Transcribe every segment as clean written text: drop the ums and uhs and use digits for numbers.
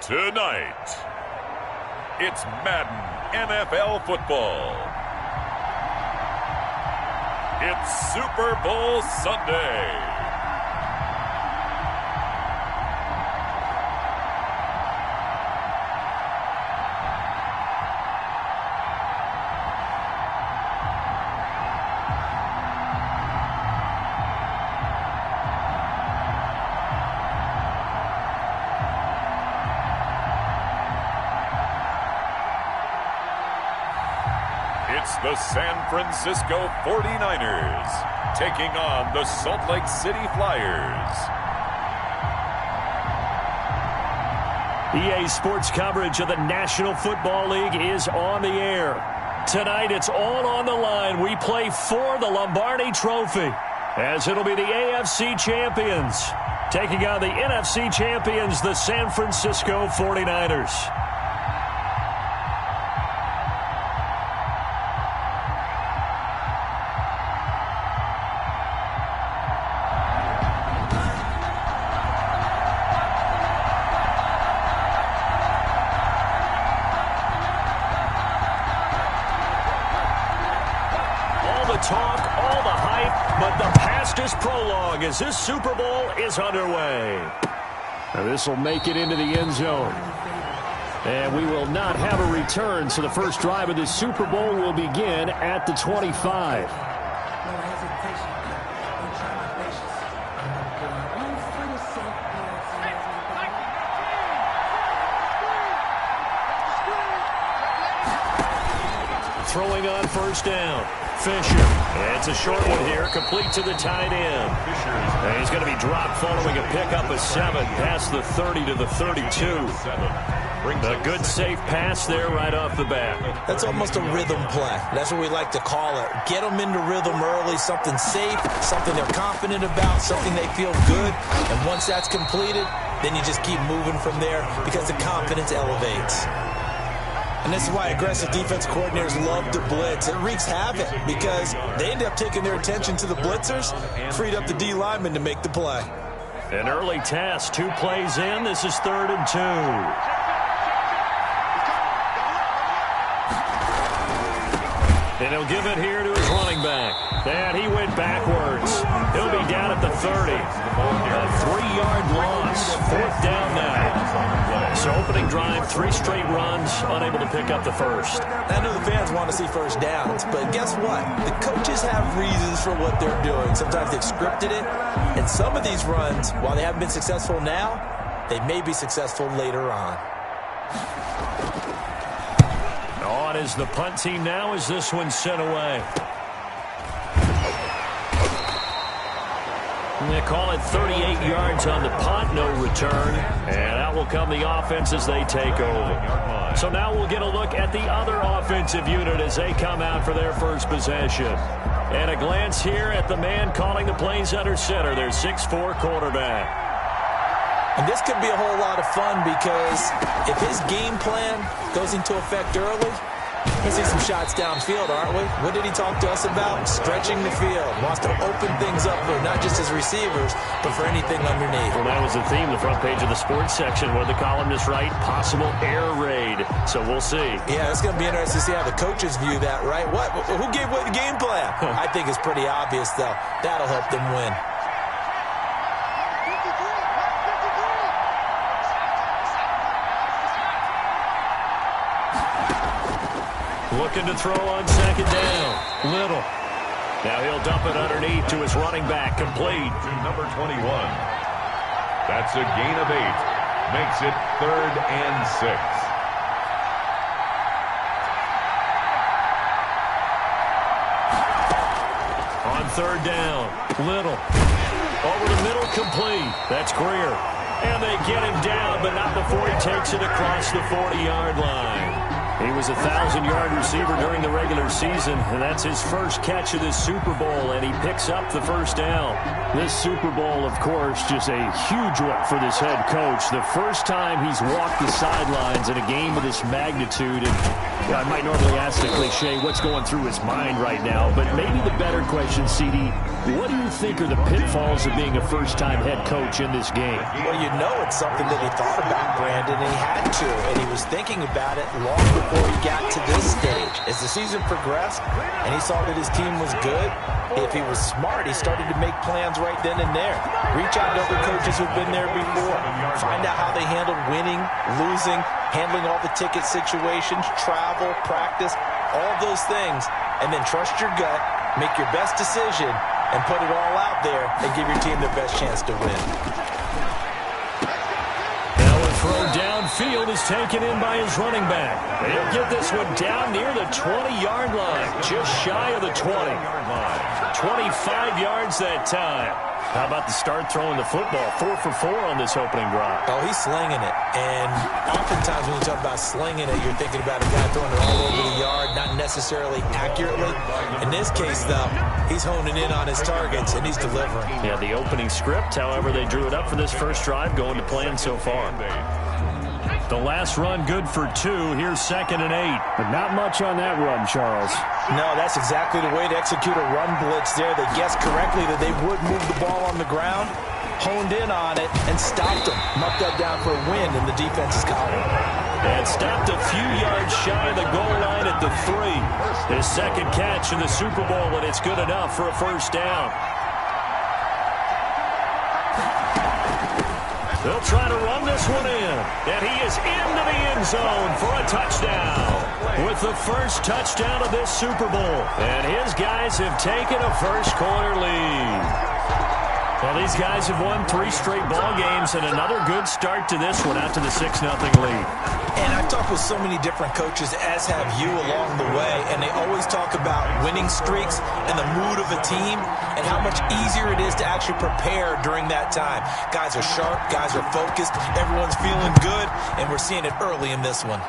Tonight, it's Madden NFL football. It's Super Bowl Sunday. It's the San Francisco 49ers taking on the Salt Lake City Flyers. EA Sports coverage of the National Football League is on the air. Tonight, it's all on the line. We play for the Lombardi Trophy, as it'll be the AFC champions taking on the NFC champions, the San Francisco 49ers. Talk, all the hype, but the past is prologue as this Super Bowl is underway. Now this will make it into the end zone. And we will not have a return, so the first drive of the Super Bowl will begin at the 25. Throwing on first down. Fisher. It's a short one here, complete to the tight end. And he's going to be dropped following a pickup of 7 past the 30 to the 32. A good safe pass there right off the bat. That's almost a rhythm play. That's what we like to call it. Get them into rhythm early, something safe, something they're confident about, something they feel good. And once that's completed, then you just keep moving from there because the confidence elevates. And this is why aggressive defense coordinators love to blitz. It wreaks havoc because they end up taking their attention to the blitzers, freed up the D lineman to make the play. An early test, 2 plays in. This is 3rd and 2. And he'll give it here to his running back. And he went backwards. He'll be down at the 30. A 3-yard loss. 4th down now. So opening drive, 3 straight runs, unable to pick up the first. I know the fans want to see first downs, but guess what? The coaches have reasons for what they're doing. Sometimes they've scripted it. And some of these runs, while they haven't been successful now, they may be successful later on. On is the punt team now as this one's sent away. And they call it 38 yards on the punt, no return. And out will come the offense as they take over. So now we'll get a look at the other offensive unit as they come out for their first possession. And a glance here at the man calling the plays under center, their 6'4" quarterback. And this could be a whole lot of fun because if his game plan goes into effect early, we'll see some shots downfield, aren't we? What did he talk to us about? Stretching the field. Wants to open things up for not just his receivers, but for anything underneath. Well, that was the theme, the front page of the sports section, where the columnist write possible air raid. So we'll see. Yeah, it's going to be interesting to see how the coaches view that, right? Who gave away the game plan? I think it's pretty obvious, though. That'll help them win. Looking to throw on 2nd down. Little. Now he'll dump it underneath to his running back. Complete. To number 21. That's a gain of 8. Makes it 3rd and 6. On 3rd down. Little. Over the middle, complete. That's Greer. And they get him down, but not before he takes it across the 40-yard line. He was a 1,000-yard receiver during the regular season, and that's his first catch of this Super Bowl, and he picks up the first down. This Super Bowl, of course, just a huge one for this head coach. The first time he's walked the sidelines in a game of this magnitude, and I might normally ask the cliche, what's going through his mind right now, but maybe the better question, CD, what do you think are the pitfalls of being a first-time head coach in this game? Well, you know it's something that he thought about, Brandon, and he had to, and he was thinking about it long before he got to this stage. As the season progressed and he saw that his team was good, if he was smart, he started to make plans right then and there. Reach out to other coaches who've been there before. Find out how they handled winning, losing, handling all the ticket situations, travel, practice, all those things, and then trust your gut, make your best decision, and put it all out there and give your team their best chance to win. Now a throw downfield is taken in by his running back. He'll get this one down near the 20-yard line, just shy of the 20. 25 yards that time. How about the start throwing the football? 4 for 4 on this opening drive. Oh, he's slinging it. And oftentimes when you talk about slinging it, you're thinking about a guy throwing it all over the yard, not necessarily accurately. In this case, though, he's honing in on his targets, and he's delivering. Yeah, the opening script, however, they drew it up for this first drive, going to plan so far. The last run good for 2. Here's 2nd and 8. But not much on that run, Charles. No, that's exactly the way to execute a run blitz there. They guessed correctly that they would move the ball on the ground, honed in on it, and stopped them. Marked that down for a win in the defense's column. And stopped a few yards shy of the goal line at the 3. His second catch in the Super Bowl, and it's good enough for a first down. They'll try to run this one in, and he is into the end zone for a touchdown. With the first touchdown of this Super Bowl, and his guys have taken a first-quarter lead. Well, these guys have won 3 straight ball games, and another good start to this one out to the 6-0 lead. And I've talked with so many different coaches, as have you along the way, and they always talk about winning streaks and the mood of a team and how much easier it is to actually prepare during that time. Guys are sharp, guys are focused, everyone's feeling good, and we're seeing it early in this one.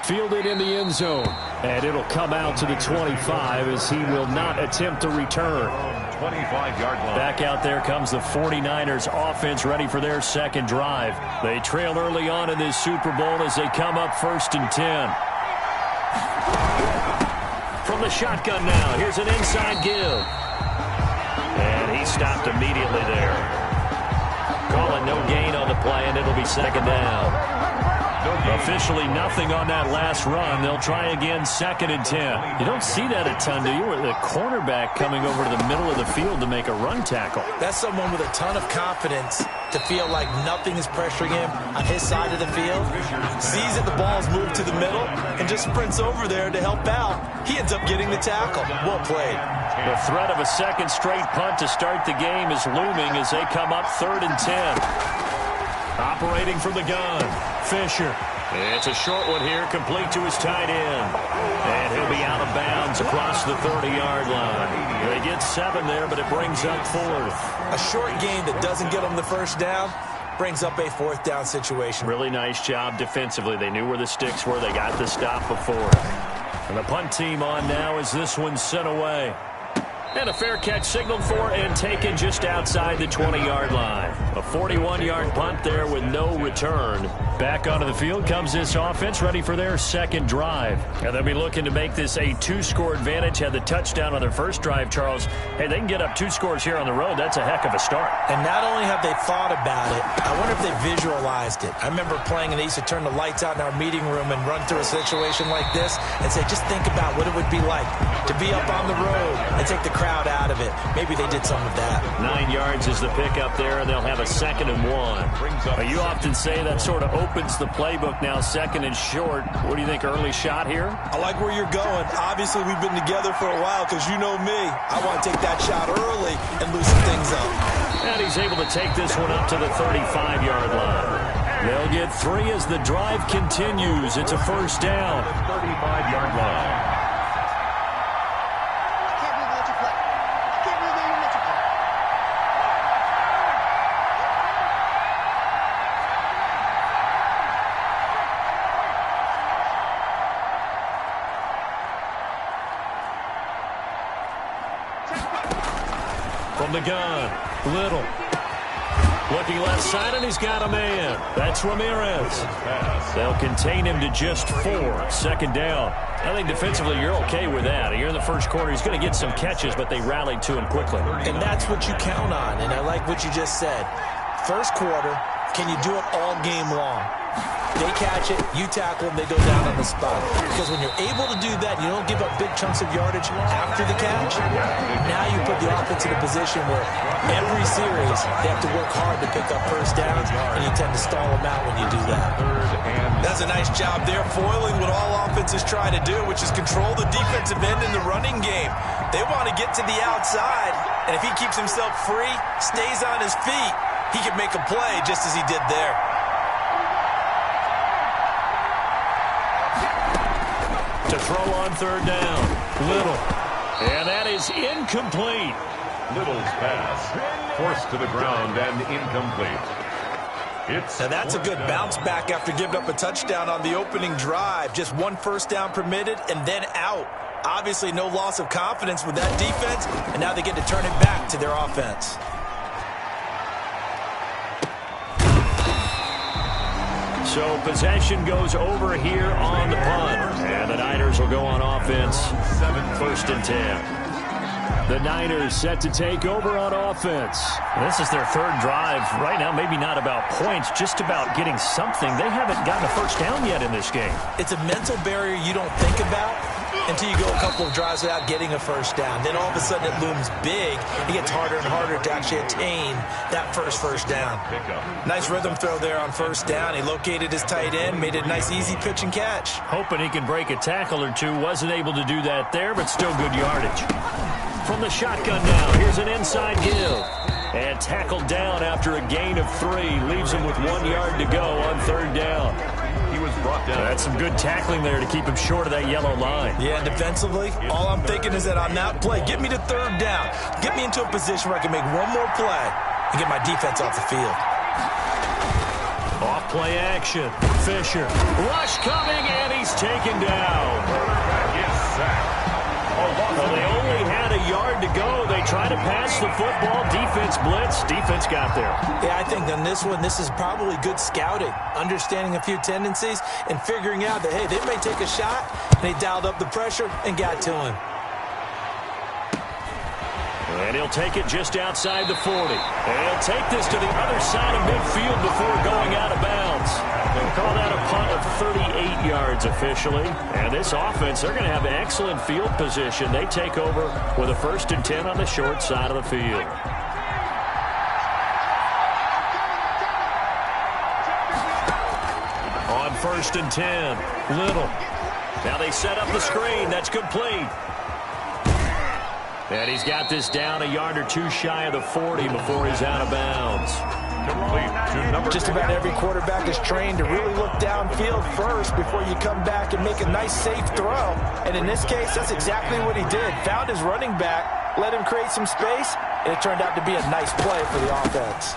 Fielded in the end zone, and it'll come out to the 25 as he will not attempt to return. 25-yard line. Back out there comes the 49ers offense ready for their second drive. They trail early on in this Super Bowl as they come up 1st and 10. From the shotgun now, here's an inside give. And he stopped immediately there. Calling no gain on the play, and it'll be 2nd down. Officially nothing on that last run. They'll try again 2nd and 10. You don't see that a ton, do you? With the cornerback coming over to the middle of the field to make a run tackle. That's someone with a ton of confidence to feel like nothing is pressuring him on his side of the field. Sees that the ball's moved to the middle and just sprints over there to help out. He ends up getting the tackle. Well played. The threat of a second straight punt to start the game is looming as they come up 3rd and 10. Operating from the gun, Fisher. It's a short one here, complete to his tight end. And he'll be out of bounds across the 30-yard line. They get 7 there, but it brings up 4th. A short gain that doesn't get them the first down brings up a 4th down situation. Really nice job defensively. They knew where the sticks were. They got the stop before. And the punt team on now as this one's sent away. And a fair catch signaled for and taken just outside the 20-yard line. A 41-yard punt there with no return. Back onto the field comes this offense, ready for their second drive. And they'll be looking to make this a 2-score advantage. Had the touchdown on their first drive, Charles. Hey, they can get up 2 scores here on the road. That's a heck of a start. And not only have they thought about it, I wonder if they visualized it. I remember playing, and they used to turn the lights out in our meeting room and run through a situation like this and say, just think about what it would be like to be up on the road and take the crowd out of it. Maybe they did some of that. 9 yards is the pickup there, and they'll have a 2nd and 1. You often say that sort of opens the playbook now, 2nd and short. What do you think, early shot here? I like where you're going. Obviously, we've been together for a while because you know me. I want to take that shot early and loosen things up. And he's able to take this one up to the 35-yard line. They'll get 3 as the drive continues. It's a first down. 35-yard line. From the gun, Little. Looking left side, and he's got a man. That's Ramirez. They'll contain him to just 4. Second down. I think defensively you're okay with that. Here in the first quarter, he's going to get some catches, but they rallied to him quickly. And that's what you count on, and I like what you just said. First quarter, can you do it all game long? They catch it, you tackle them, they go down on the spot. Because when you're able to do that, you don't give up big chunks of yardage after the catch. Now you put the offense in a position where every series they have to work hard to pick up first downs, and you tend to stall them out when you do that. That's a nice job there, foiling what all offenses try to do, which is control the defensive end in the running game. They want to get to the outside, and if he keeps himself free, stays on his feet, he can make a play just as he did there. To throw on third down, Little. And that is incomplete. Little's pass forced to the ground and incomplete. Now that's a good bounce back after giving up a touchdown on the opening drive. Just 1 first down permitted and then out. Obviously no loss of confidence with that defense, and now they get to turn it back to their offense. So possession goes over here on the punt. And the Niners will go on offense. 1st and 10. The Niners set to take over on offense. This is their 3rd drive. Right now, maybe not about points, just about getting something. They haven't gotten a first down yet in this game. It's a mental barrier you don't think about until you go a couple of drives without getting a first down. Then all of a sudden it looms big. It gets harder and harder to actually attain that first down. Nice rhythm throw there on first down. He located his tight end, made it a nice easy pitch and catch. Hoping he can break a tackle or two. Wasn't able to do that there, but still good yardage. From the shotgun now, here's an inside give. And tackled down after a gain of 3. Leaves him with 1 yard to go on third down. He was brought down. That's some good tackling there to keep him short of that yellow line. Yeah, defensively, all I'm thinking is that on that play, get me to third down. Get me into a position where I can make one more play and get my defense off the field. Off play action. Fisher. Rush coming, and he's taken down. Yes, sacked. Well, they only had a yard to go. They try to pass the football. Defense blitz. Defense got there. Yeah, I think on this one, this is probably good scouting, understanding a few tendencies, and figuring out that, hey, they may take a shot, and they dialed up the pressure and got to him. And he'll take it just outside the 40. And he'll take this to the other side of midfield before going out of bounds. They'll call that a punt of 38 yards officially. And this offense, they're going to have excellent field position. They take over with a 1st and 10 on the short side of the field. On 1st and 10, Little. Now they set up the screen. That's complete. And he's got this down a yard or 2 shy of the 40 before he's out of bounds. Just about every quarterback is trained to really look downfield first before you come back and make a nice, safe throw. And in this case, that's exactly what he did. Found his running back, let him create some space, and it turned out to be a nice play for the offense.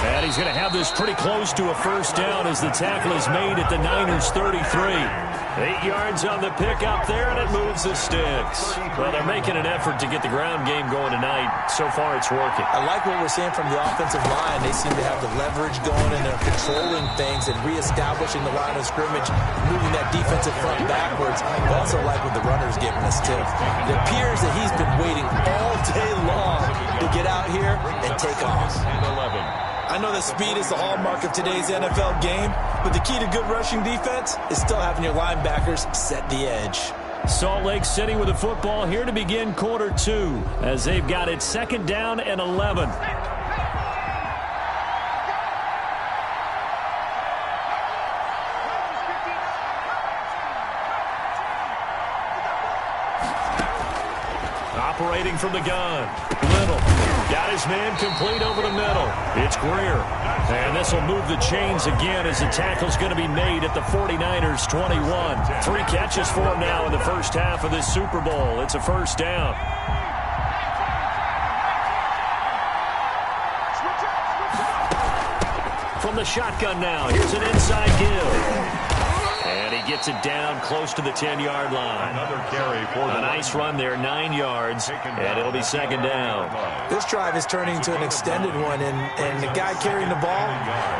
And he's going to have this pretty close to a first down as the tackle is made at the Niners' 33. 8 yards on the pickup there, and it moves the sticks. Well, they're making an effort to get the ground game going tonight. So far, it's working. I like what we're seeing from the offensive line. They seem to have the leverage going, and they're controlling things and reestablishing the line of scrimmage, moving that defensive front backwards. I also like what the runner's giving us, too. It appears that he's been waiting all day long to get out here and take off. I know that speed is the hallmark of today's NFL game, but the key to good rushing defense is still having your linebackers set the edge. Salt Lake City with the football here to begin quarter 2 as they've got it 2nd down and 11. Operating from the gun. Little. Got his man complete over the middle. It's Greer. And this will move the chains again as the tackle's going to be made at the 49ers' 21. 3 catches for him now in the first half of this Super Bowl. It's a first down. From the shotgun now, here's an inside give. And he gets it down close to the 10-yard line. Another carry for a nice run there, 9 yards, and it'll be second down. This drive is turning into an extended one, and the guy carrying the ball,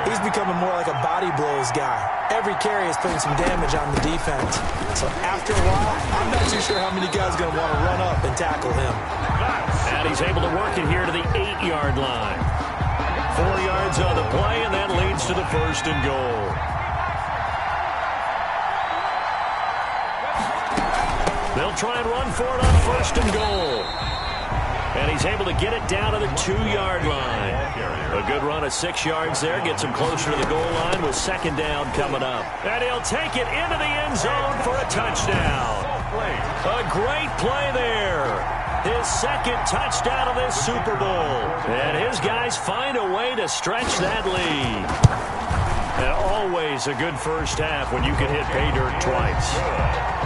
he's becoming more like a body blows guy. Every carry is putting some damage on the defense. So after a while, I'm not too sure how many guys are going to want to run up and tackle him. And he's able to work it here to the 8-yard line. 4 yards on the play, and that leads to the first and goal. They'll try and run for it on first and goal. And he's able to get it down to the 2-yard line. A good run of 6 yards there. Gets him closer to the goal line with second down coming up. And he'll take it into the end zone for a touchdown. A great play there. His second touchdown of this Super Bowl. And his guys find a way to stretch that lead. And always a good first half when you can hit pay dirt twice.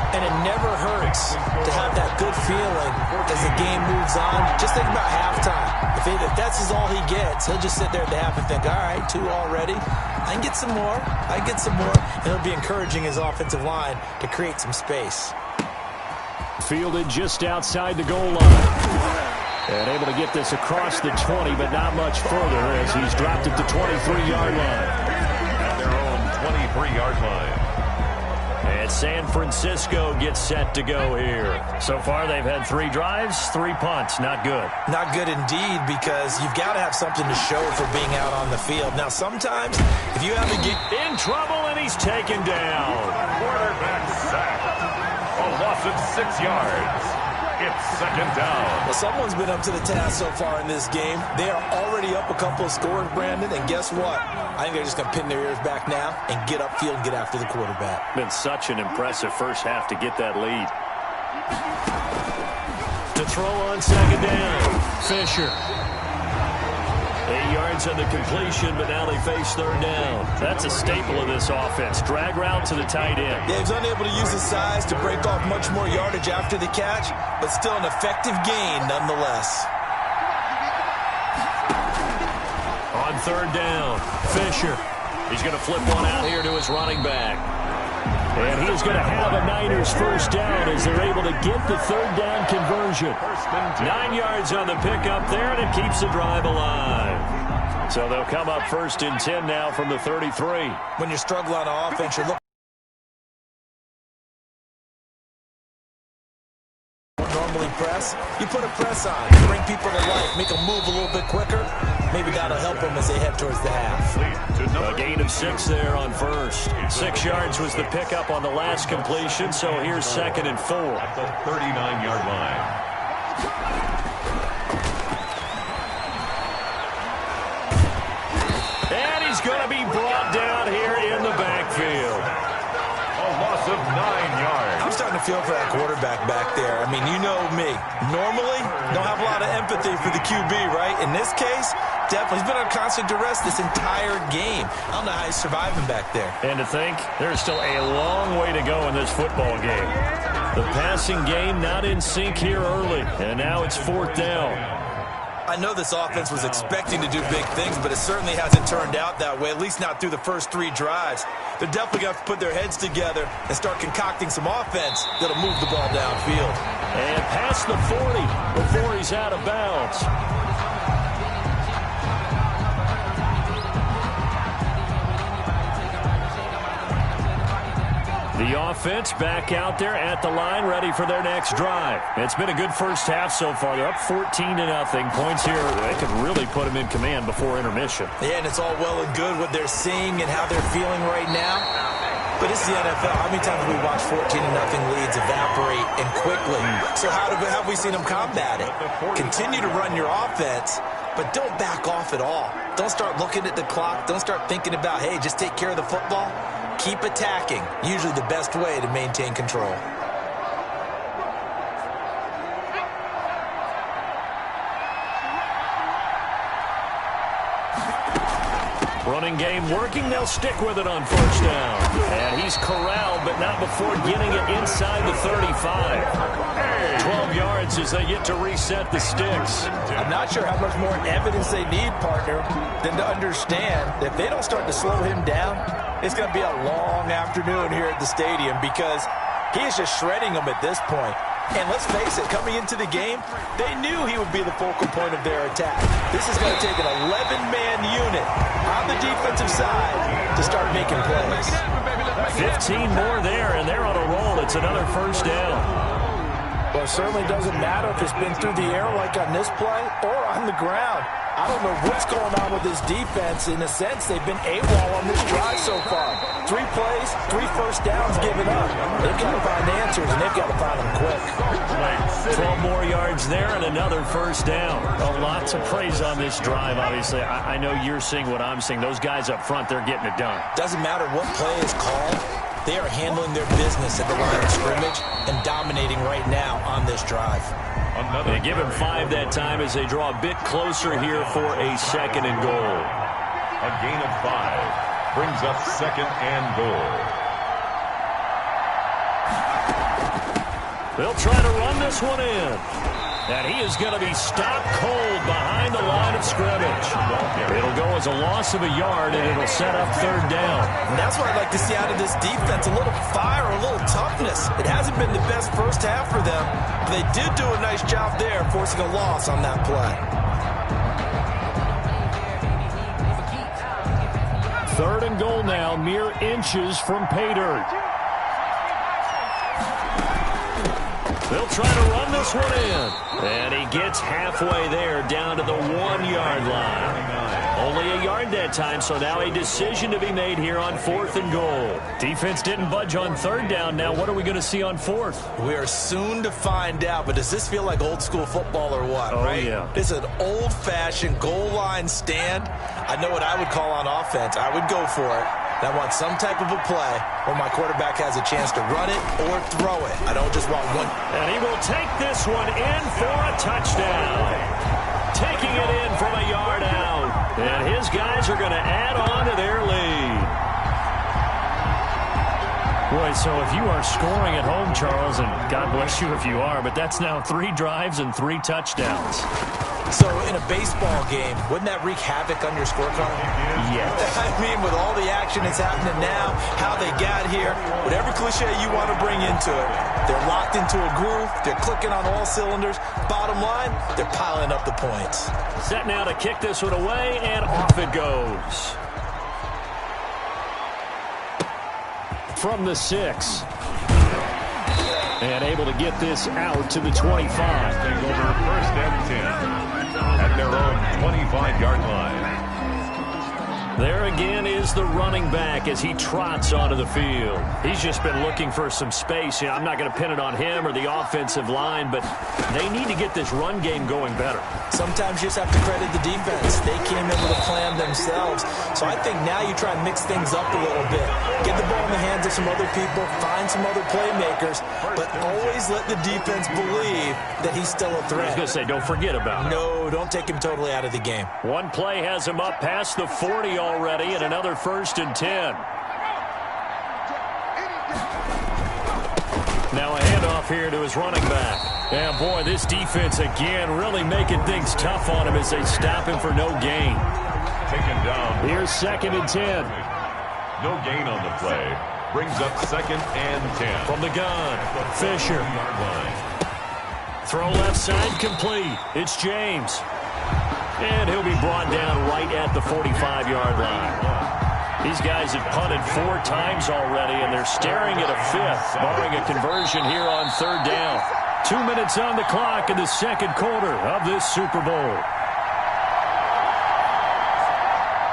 And it never hurts to have that good feeling as the game moves on. Just think about halftime. If that's all he gets, he'll just sit there at the half and think, all right, 2 already. I can get some more. I can get some more. And he'll be encouraging his offensive line to create some space. Fielded just outside the goal line. And able to get this across the 20, but not much further as he's dropped it to 23-yard line. At their own 23-yard line. And San Francisco gets set to go here. So far, they've had 3 drives, 3 punts. Not good. Not good indeed, because you've got to have something to show for being out on the field. Now, sometimes, if you have to get in trouble, and he's taken down. Quarterback sack. A loss of 6 yards. It's second down. Well, someone's been up to the task so far in this game. They are already up a couple of scores, Brandon, and guess what? I think they're just going to pin their ears back now and get upfield and get after the quarterback. Been such an impressive first half to get that lead. To throw on second down, Fisher. 8 yards on the completion, but now they face third down. That's a staple of this offense. Drag route to the tight end. Yeah, he's unable to use his size to break off much more yardage after the catch, but still an effective gain nonetheless. On third down, Fisher. He's going to flip one out here to his running back. And he's going to have a Niners first down as they're able to get the third down conversion. 9 yards on the pickup there, and it keeps the drive alive. So they'll come up first and 10 now from the 33. When you're struggling on offense, you're looking normally press. You put a press on, bring people to life, make them move a little bit quicker. Maybe that'll help them as they head towards the half. A gain of 6 there on first. 6 yards was the pickup on the last completion, so here's second and 4. At the 39-yard line. And he's going to be brought down here in the backfield. A loss of 9 yards. I'm starting to feel for that quarterback back there. I mean, you know me. Normally, don't have a lot of empathy for the QB, right? In this case, definitely. He's been on constant duress this entire game. I don't know how he's surviving back there. And to think, there's still a long way to go in this football game. The passing game not in sync here early, and now it's fourth down. I know this offense was expecting to do big things, but it certainly hasn't turned out that way, at least not through the first 3 drives. They're definitely going to have to put their heads together and start concocting some offense that'll move the ball downfield. And past the 40 before he's out of bounds. The offense back out there at the line, ready for their next drive. It's been a good first half so far. They're up 14-0. Points here, they could really put them in command before intermission. Yeah, and it's all well and good what they're seeing and how they're feeling right now. But it's the NFL. How many times have we watched 14-0 leads evaporate and quickly? So how have we seen them combat it? Continue to run your offense, but don't back off at all. Don't start looking at the clock. Don't start thinking about, hey, just take care of the football. Keep attacking. Usually the best way to maintain control. Running game working. They'll stick with it on first down. And he's corralled, but not before getting it inside the 35. 12 yards as they get to reset the sticks. I'm not sure how much more evidence they need, partner, than to understand that if they don't start to slow him down, It's going to be a long afternoon here at the stadium because he is just shredding them at this point. And let's face it, coming into the game, they knew he would be the focal point of their attack. This is going to take an 11-man unit on the defensive side to start making plays. 15 more there, and they're on a roll. It's another first down. Well, it certainly doesn't matter if it's been through the air like on this play or on the ground. I don't know what's going on with this defense. In a sense, they've been AWOL on this drive so far. 3 plays, 3 first downs given up. They've got to find answers, and they've got to find them quick. 12 more yards there and another first down. Well, lots of praise on this drive, obviously. I know you're seeing what I'm seeing. Those guys up front, they're getting it done. Doesn't matter what play is called. They are handling their business at the line of scrimmage and dominating right now on this drive. They give him 5 that time as they draw a bit closer here for a second and goal. A gain of 5 brings up second and goal. They'll try to run this one in. And he is going to be stopped cold behind the line of scrimmage. It'll go as a loss of a yard, and it'll set up third down. And that's what I'd like to see out of this defense, a little fire, a little toughness. It hasn't been the best first half for them, but they did do a nice job there, forcing a loss on that play. Third and goal now, mere inches from pay dirt. They'll try to run this one in. And he gets halfway there, down to the 1-yard line. Only a yard that time, so now a decision to be made here on 4th and goal. Defense didn't budge on 3rd down. Now what are we going to see on 4th? We are soon to find out, but does this feel like old school football or what? Oh, right? Yeah. It's an old-fashioned goal line stand. I know what I would call on offense. I would go for it. I want some type of a play where my quarterback has a chance to run it or throw it. I don't just want one. And he will take this one in for a touchdown. Taking it in from a yard out. And his guys are going to add on to their lead. Boy, so if you are scoring at home, Charles, and God bless you if you are, but that's now 3 drives and 3 touchdowns. So in a baseball game, wouldn't that wreak havoc on your scorecard? Yes. I mean, with all the action that's happening now, how they got here, whatever cliche you want to bring into it, they're locked into a groove, they're clicking on all cylinders. Bottom line, they're piling up the points. Set now to kick this one away, and off it goes. From the 6. And able to get this out to the 25. Take over first and 10. At their own 25-yard line. There again is the running back as he trots onto the field. He's just been looking for some space. I'm not going to pin it on him or the offensive line, but they need to get this run game going better. Sometimes you just have to credit the defense. They came in with a plan themselves. So I think now you try and mix things up a little bit. Get the ball in the hands of some other people, find some other playmakers, but always let the defense believe that he's still a threat. I was going to say, don't forget about him. No, don't take him totally out of the game. One play has him up past the 40 already, and another 1st and 10. Now a handoff here to his running back. And boy, this defense again really making things tough on him as they stop him for no gain. Taken down. Here's 2nd and 10. No gain on the play. Brings up 2nd and 10. From the gun, Fisher. Throw left side complete. It's James. And he'll be brought down right at the 45-yard line. These guys have punted 4 times already, and they're staring at a 5th, barring a conversion here on 3rd down. 2 minutes on the clock in the 2nd quarter of this Super Bowl.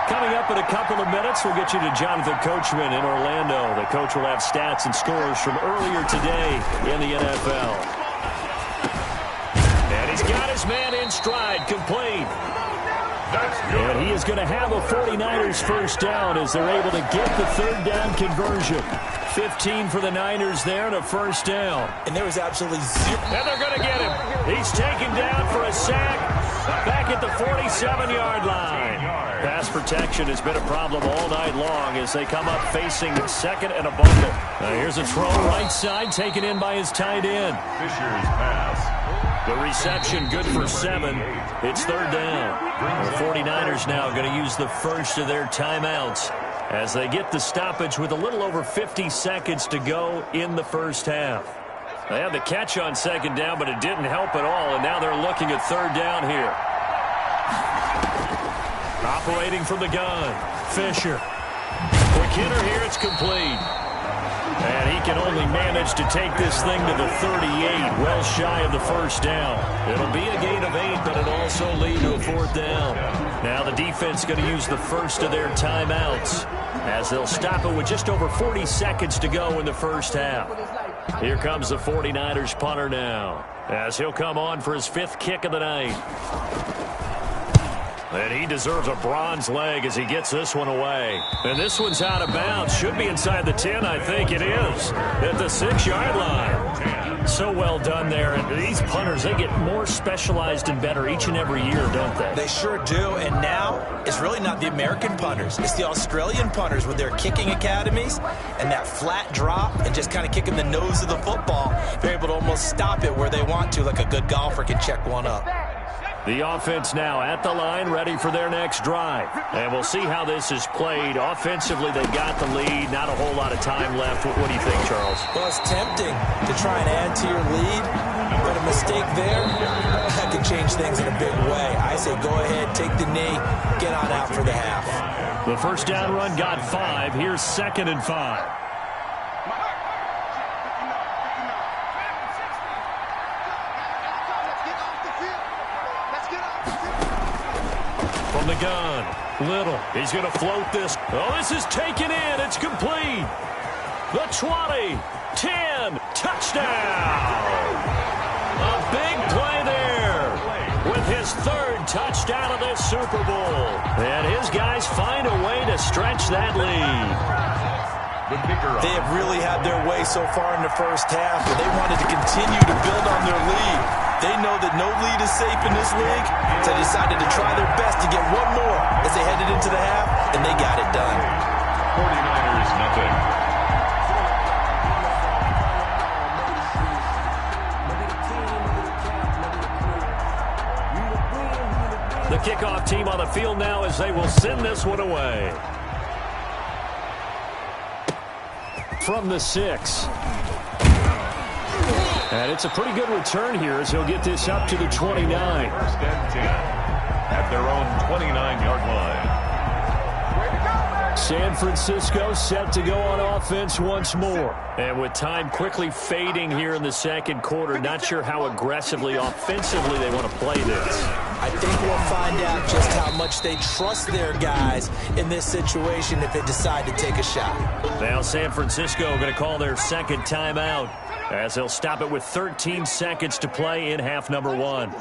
Coming up in a couple of minutes, we'll get you to Jonathan Coachman in Orlando. The coach will have stats and scores from earlier today in the NFL. And he's got his man in stride, complete. And he is going to have a 49ers first down as they're able to get the 3rd down conversion. 15 for the Niners there and a first down. And there was absolutely zero. And they're going to get him. He's taken down for a sack back at the 47-yard line. Pass protection has been a problem all night long as they come up facing 2nd and a bundle. Now here's a throw right side taken in by his tight end. Fisher's pass. The reception good for 7. It's 3rd down. The 49ers now going to use the first of their timeouts as they get the stoppage with a little over 50 seconds to go in the first half. They had the catch on second down, but it didn't help at all, and now they're looking at third down here. Operating from the gun, Fisher. Quick hitter here, it's complete. And he can only manage to take this thing to the 38, well shy of the first down. It'll be a gain of 8, but it'll also lead to a fourth down. Now the defense going to use the first of their timeouts as they'll stop it with just over 40 seconds to go in the first half. Here comes the 49ers punter now as he'll come on for his 5th kick of the night. And he deserves a bronze leg as he gets this one away. And this one's out of bounds. Should be inside the 10, I think it is. At the 6-yard line. So well done there. And these punters, they get more specialized and better each and every year, don't they? They sure do. And now, it's really not the American punters. It's the Australian punters with their kicking academies and that flat drop and just kind of kicking the nose of the football. They're able to almost stop it where they want to, like a good golfer can check one up. The offense now at the line, ready for their next drive. And we'll see how this is played. Offensively, they've got the lead. Not a whole lot of time left. What do you think, Charles? Well, it's tempting to try and add to your lead, but a mistake there, that could change things in a big way. I say go ahead, take the knee, get on out for the half. The first down run got 5. Here's 2nd and 5. From the gun, Little. He's going to float this. Oh, this is taken in. It's complete. The 20, 10, touchdown. A big play there with his 3rd touchdown of this Super Bowl. And his guys find a way to stretch that lead. They have really had their way so far in the first half, but they wanted to continue to build on their lead. They know that no lead is safe in this league, so they decided to try their best to get one more as they headed into the half, and they got it done. 49ers, nothing. The kickoff team on the field now as they will send this one away. From the 6. And it's a pretty good return here as he'll get this up to the 29. 1st and 10 at their own 29-yard line. San Francisco set to go on offense once more. And with time quickly fading here in the second quarter, not sure how aggressively, offensively they want to play this. I think we'll find out just how much they trust their guys in this situation if they decide to take a shot. Now San Francisco going to call their 2nd timeout as they'll stop it with 13 seconds to play in half number 1.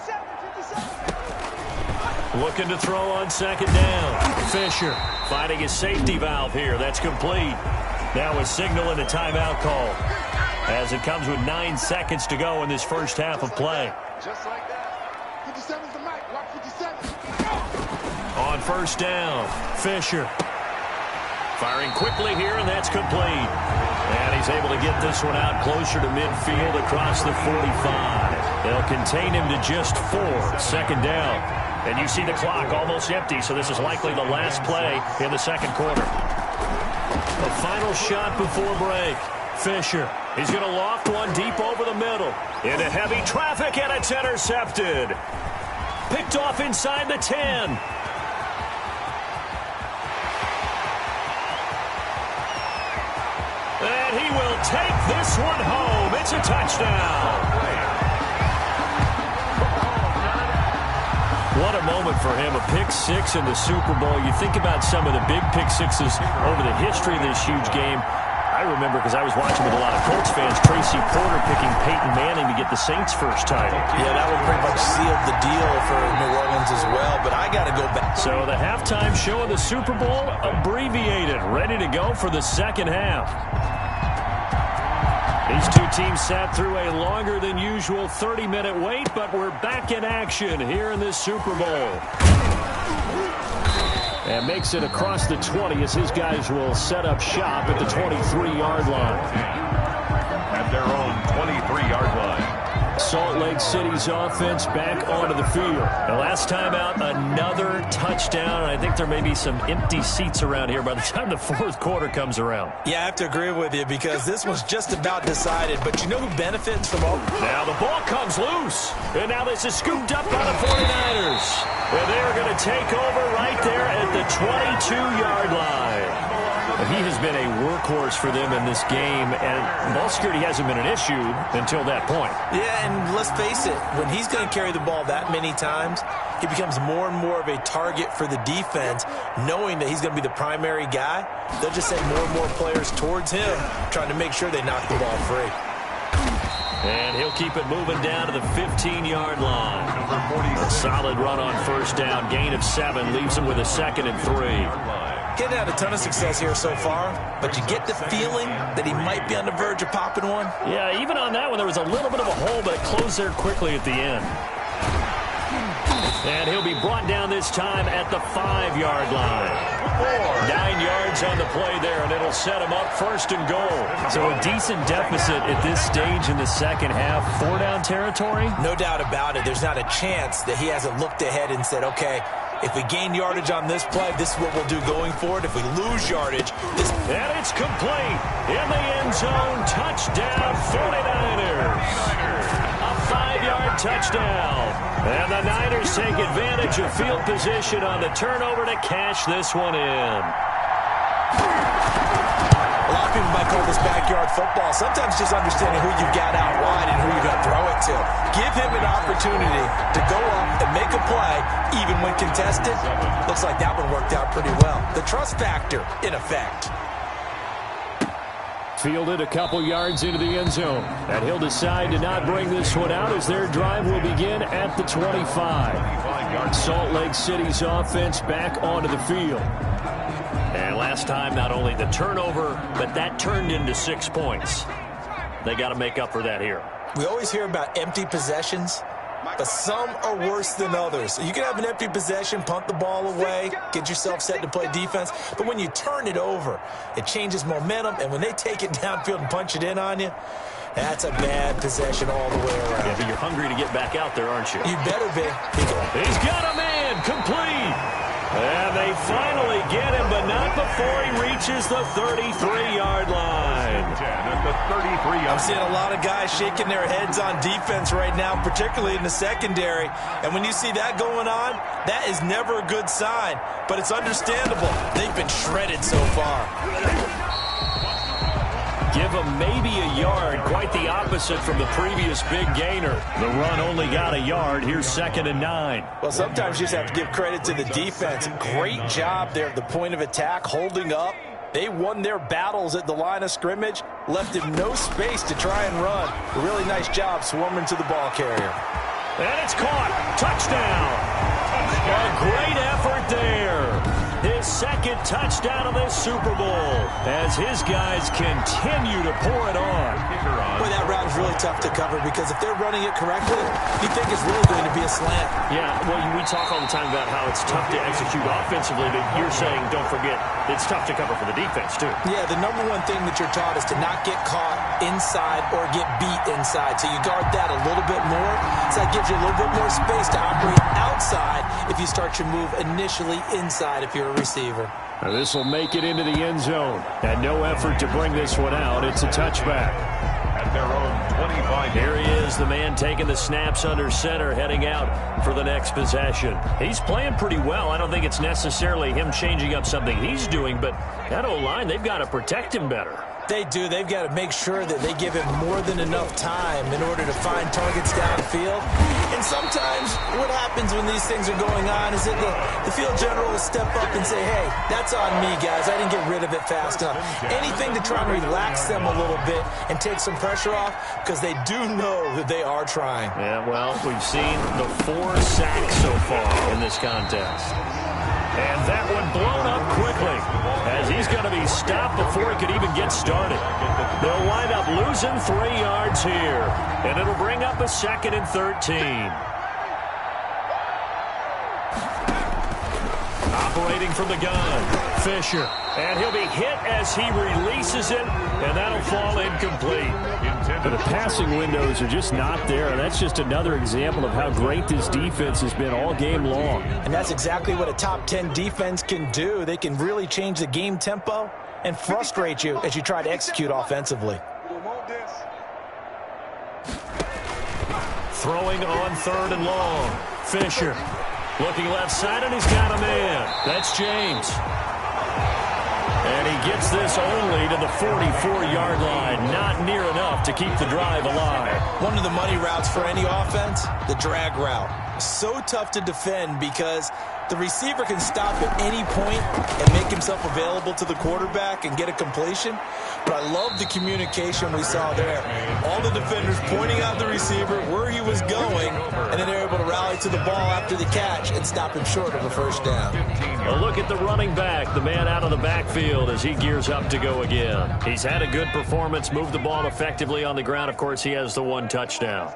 Looking to throw on 2nd down. Fisher finding his safety valve here. That's complete. Now a signal and a timeout call as it comes with 9 seconds to go in this first half of play. Just like that. 57's the mic. Watch 57. On 1st down, Fisher firing quickly here, and that's complete. And he's able to get this one out closer to midfield across the 45. They'll contain him to just 4. 2nd down. And you see the clock almost empty, so this is likely the last play in the second quarter. A final shot before break. Fisher, he's going to loft one deep over the middle. Into heavy traffic, and it's intercepted. Picked off inside the 10. And he will take this one home. It's a touchdown. What a moment for him, a pick 6 in the Super Bowl. You think about some of the big pick 6s over the history of this huge game. I remember, because I was watching with a lot of Colts fans, Tracy Porter picking Peyton Manning to get the Saints' first title. Yeah, that one pretty much sealed the deal for New Orleans as well, but I got to go back. So the halftime show of the Super Bowl, abbreviated, ready to go for the second half. These two teams sat through a longer than usual 30-minute wait, but we're back in action here in this Super Bowl. And makes it across the 20 as his guys will set up shop at the 23-yard line. At their own 23-yard line. Salt Lake City's offense back onto the field. The last time out, another touchdown. I think there may be some empty seats around here by the time the fourth quarter comes around. Yeah, I have to agree with you because this one's just about decided. But you know who benefits from all? Now the ball comes loose. And now this is scooped up by the 49ers. And they are going to take over right there at the 22-yard line. He has been a workhorse for them in this game, and ball security hasn't been an issue until that point. Yeah, and let's face it, when he's going to carry the ball that many times, he becomes more and more of a target for the defense, knowing that he's going to be the primary guy. They'll just send more and more players towards him, trying to make sure they knock the ball free. And he'll keep it moving down to the 15-yard line. A solid run on first down, gain of 7, leaves him with a 2nd and 3. Getting out a ton of success here so far, but you get the feeling that he might be on the verge of popping one. Yeah, even on that one, there was a little bit of a hole, but it closed there quickly at the end. And he'll be brought down this time at the 5-yard line. 9 yards on the play there, and it'll set him up 1st and goal. So a decent deficit at this stage in the second half. 4-down territory? No doubt about it. There's not a chance that he hasn't looked ahead and said, okay, if we gain yardage on this play, this is what we'll do going forward. If we lose yardage, this... And it's complete. In the end zone, touchdown 49ers. A 5-yard touchdown. And the Niners take advantage of field position on the turnover to cash this one in. A lot of people might call this backyard football. Sometimes just understanding who you've got out wide and who you're going to throw it to. Give him an opportunity to go up and make a play, even when contested. Looks like that one worked out pretty well. The trust factor, in effect. Fielded a couple yards into the end zone. And he'll decide to not bring this one out as their drive will begin at the 25. Salt Lake City's offense back onto the field. And last time, not only the turnover, but that turned into 6 points. They got to make up for that here. We always hear about empty possessions, but some are worse than others. You can have an empty possession, punt the ball away, get yourself set to play defense, but when you turn it over, it changes momentum, and when they take it downfield and punch it in on you, that's a bad possession all the way around. Yeah, but you're hungry to get back out there, aren't you? You better be. He's got a man, complete. And they finally get him, but not before he reaches the 33-yard line. I'm seeing a lot of guys shaking their heads on defense right now, particularly in the secondary. And when you see that going on, that is never a good sign. But it's understandable. They've been shredded so far. Give him maybe a yard, quite the opposite from the previous big gainer. The run only got a yard. Here's 2nd and 9. Well, sometimes you just have to give credit to the defense. Great job there at the point of attack, holding up. They won their battles at the line of scrimmage, left him no space to try and run. A really nice job swarming to the ball carrier. And it's caught. Touchdown. A great effort there. His 2nd touchdown of this Super Bowl as his guys continue to pour it on. Boy, that route is really tough to cover because if they're running it correctly, you think it's really going to be a slant. Yeah, well, we talk all the time about how it's tough to execute offensively, but you're saying, don't forget, it's tough to cover for the defense, too. Yeah, the number one thing that you're taught is to not get caught inside or get beat inside. So you guard that a little bit more. So that gives you a little bit more space to operate outside if you start your move initially inside if you're a receiver. Now this will make it into the end zone. And no effort to bring this one out. It's a touchback. At their own 25. Here he is, the man taking the snaps under center, heading out for the next possession. He's playing pretty well. I don't think it's necessarily him changing up something he's doing, but that O-line, they've got to protect him better. They do. They've got to make sure that they give him more than enough time in order to find targets downfield. And sometimes what happens when these things are going on is that the field general will step up and say, hey, that's on me, guys. I didn't get rid of it fast enough. Anything to try and relax them a little bit and take some pressure off because they do know that they are trying. Yeah, well, we've seen the 4 sacks so far in this contest. And that one blown up quickly as he's going to be stopped before he could even get started. They'll wind up losing 3 yards here, and it'll bring up a 2nd and 13. Operating from the gun, Fisher. And he'll be hit as he releases it, and that'll fall incomplete. But the passing windows are just not there, and that's just another example of how great this defense has been all game long. And that's exactly what a top 10 defense can do. They can really change the game tempo and frustrate you as you try to execute offensively. Throwing on 3rd and long. Fisher looking left side, and he's got a man. That's James. And he gets this only to the 44-yard line. Not near enough to keep the drive alive. One of the money routes for any offense, the drag route. So tough to defend because the receiver can stop at any point and make himself available to the quarterback and get a completion. But I love the communication we saw there. All the defenders pointing out the receiver, where he was going, and then they're able to rally to the ball after the catch and stop him short of a first down. A look at the running back, the man out of the backfield as he gears up to go again. He's had a good performance, moved the ball effectively on the ground. Of course, he has the 1 touchdown.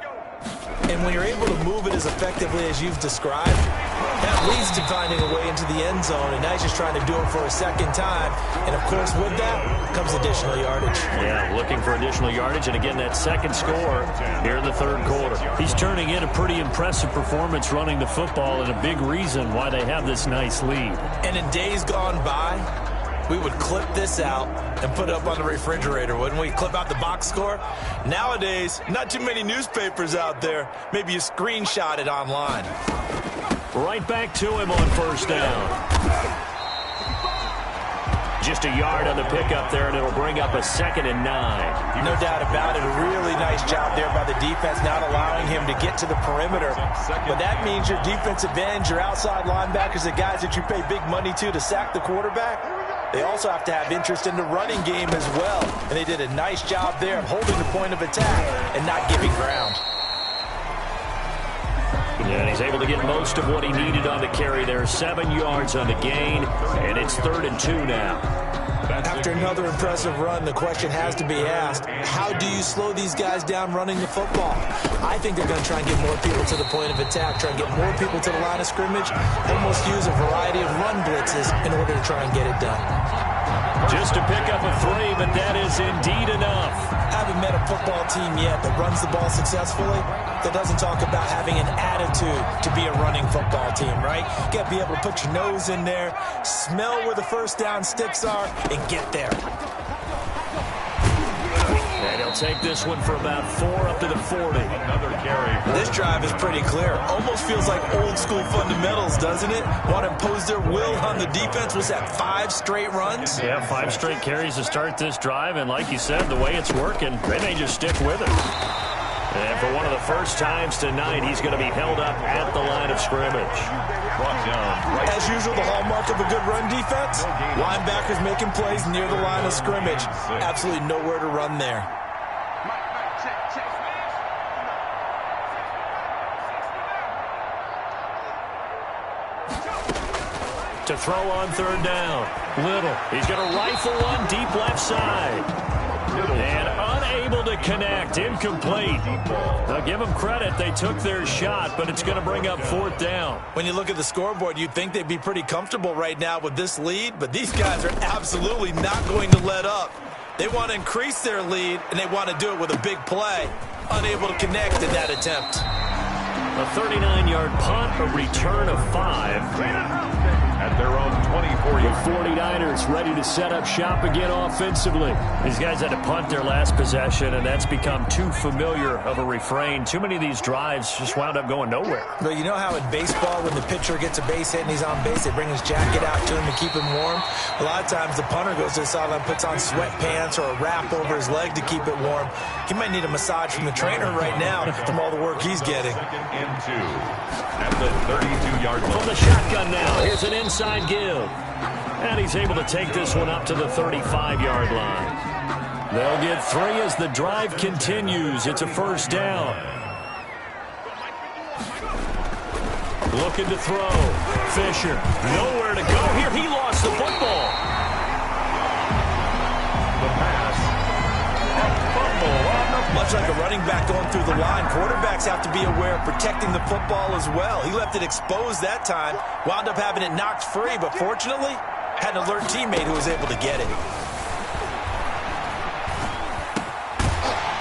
And when you're able to move it as effectively as you've described, that leads to finding a way into the end zone, and now he's just trying to do it for a second time. And, of course, with that comes additional yardage. Yeah, looking for additional yardage, and again, that second score here in the 3rd quarter. He's turning in a pretty impressive performance running the football, and a big reason why they have this nice lead. And in days gone by, we would clip this out and put it up on the refrigerator, wouldn't we? Clip out the box score. Nowadays, not too many newspapers out there. Maybe you screenshot it online. Right back to him on 1st down. Just a yard on the pickup there, and it'll bring up a 2nd and 9. No doubt about it. A really nice job there by the defense, not allowing him to get to the perimeter. But that means your defensive ends, your outside linebackers, the guys that you pay big money to sack the quarterback, they also have to have interest in the running game as well. And they did a nice job there of holding the point of attack and not giving ground. Yeah, and he's able to get most of what he needed on the carry there. 7 yards on the gain, and it's 3rd and 2 now. After another impressive run, the question has to be asked, how do you slow these guys down running the football? I think they're going to try and get more people to the point of attack, try and get more people to the line of scrimmage, almost use a variety of run blitzes in order to try and get it done. Just to pick up a 3, but that is indeed enough. Haven't met a football team yet that runs the ball successfully, that doesn't talk about having an attitude to be a running football team, right? You got to be able to put your nose in there, smell where the first down sticks are, and get there. And he'll take this one for about 4 up to the 40. Another carry. This drive is pretty clear. Almost feels like old school fundamentals, doesn't it? Want to impose their will on the defense. Was that 5 straight runs? Yeah, 5 straight carries to start this drive, and like you said, the way it's working, they may just stick with it. And for one of the first times tonight, he's going to be held up at the line of scrimmage. Brought down. As usual, the hallmark of a good run defense, linebackers making plays near the line of scrimmage. Absolutely nowhere to run there. To throw on 3rd down. Little. He's going to rifle one deep left side. And unable to connect. Incomplete. Now give them credit. They took their shot, but it's going to bring up 4th down. When you look at the scoreboard, you'd think they'd be pretty comfortable right now with this lead, but these guys are absolutely not going to let up. They want to increase their lead, and they want to do it with a big play. Unable to connect in that attempt. A 39-yard punt, a return of 5. At their own 24-yard. The 49ers ready to set up shop again offensively. These guys had to punt their last possession, and that's become too familiar of a refrain. Too many of these drives just wound up going nowhere. But you know how in baseball, when the pitcher gets a base hit and he's on base, they bring his jacket out to him to keep him warm? A lot of times the punter goes to the sideline, puts on sweatpants or a wrap over his leg to keep it warm. He might need a massage from the trainer right now from all the work he's getting. And 2 at the 32-yard line. From the shotgun now, here's an inside give. And he's able to take this one up to the 35-yard line. They'll get 3 as the drive continues. It's a 1st down. Looking to throw. Fisher, nowhere to go here. He lost the football. The pass. A fumble on the Much like a running quarterback going through the line. Quarterbacks have to be aware of protecting the football as well. He left it exposed that time, wound up having it knocked free, but fortunately, had an alert teammate who was able to get it.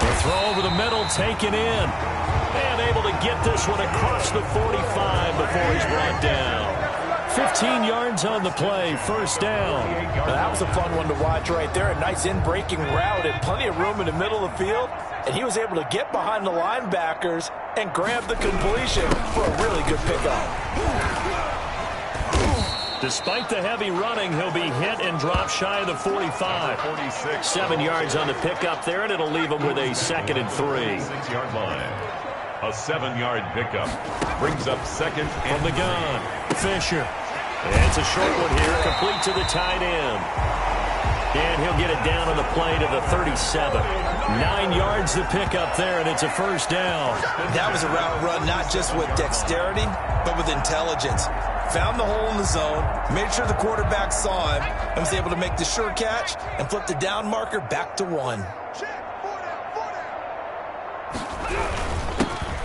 The throw over the middle, taken in. And able to get this one across the 45 before he's brought down. 15 yards on the play, first down. Now, that was a fun one to watch right there. A nice in-breaking route and plenty of room in the middle of the field. And he was able to get behind the linebackers and grab the completion for a really good pickup. Despite the heavy running, he'll be hit and drop shy of the 45. 7 yards on the pickup there, and it'll leave him with a 2nd and 3. 6-yard line. A 7-yard pickup brings up 2nd from the gun. Fisher. And it's a short one here, complete to the tight end. And he'll get it down on the play to the 37. 9 yards to pick up there, and it's a first down. That was a route run not just with dexterity, but with intelligence. Found the hole in the zone, made sure the quarterback saw him, and was able to make the sure catch and flip the down marker back to 1.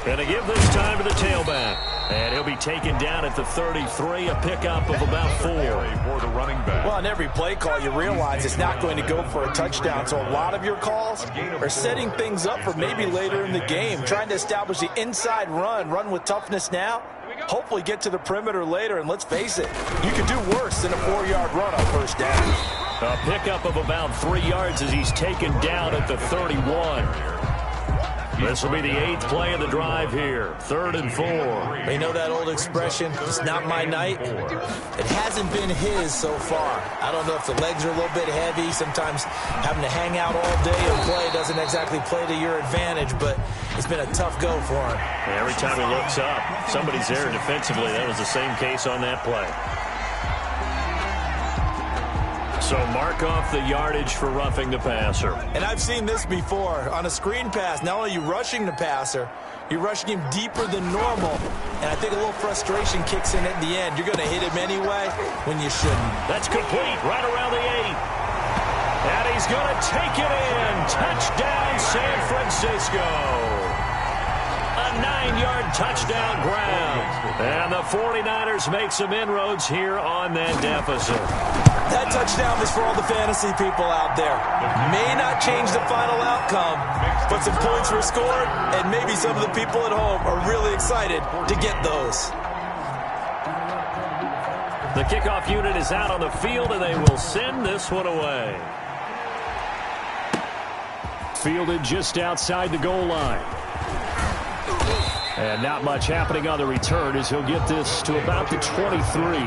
And to give this time to the tailback. And he'll be taken down at the 33, a pickup of about 4. For the running back. Well, on every play call, you realize it's not going to go for a touchdown. So a lot of your calls are setting things up for maybe later in the game, trying to establish the inside run with toughness now, hopefully get to the perimeter later. And let's face it, you could do worse than a 4-yard run on first down. A pickup of about 3 yards as he's taken down at the 31. This will be the 8th play of the drive here. 3rd and 4. You know that old expression, it's not my night? It hasn't been his so far. I don't know if the legs are a little bit heavy. Sometimes having to hang out all day and play doesn't exactly play to your advantage, but it's been a tough go for him. Every time he looks up, somebody's there defensively. That was the same case on that play. So mark off the yardage for roughing the passer. And I've seen this before. On a screen pass, not only are you rushing the passer, you're rushing him deeper than normal. And I think a little frustration kicks in at the end. You're going to hit him anyway when you shouldn't. That's complete right around the 8. And he's going to take it in. Touchdown, San Francisco. A 9-yard touchdown ground. And the 49ers make some inroads here on that deficit. That touchdown is for all the fantasy people out there. May not change the final outcome, but some points were scored, and maybe some of the people at home are really excited to get those. The kickoff unit is out on the field, and they will send this one away. Fielded just outside the goal line. And not much happening on the return as he'll get this to about the 23.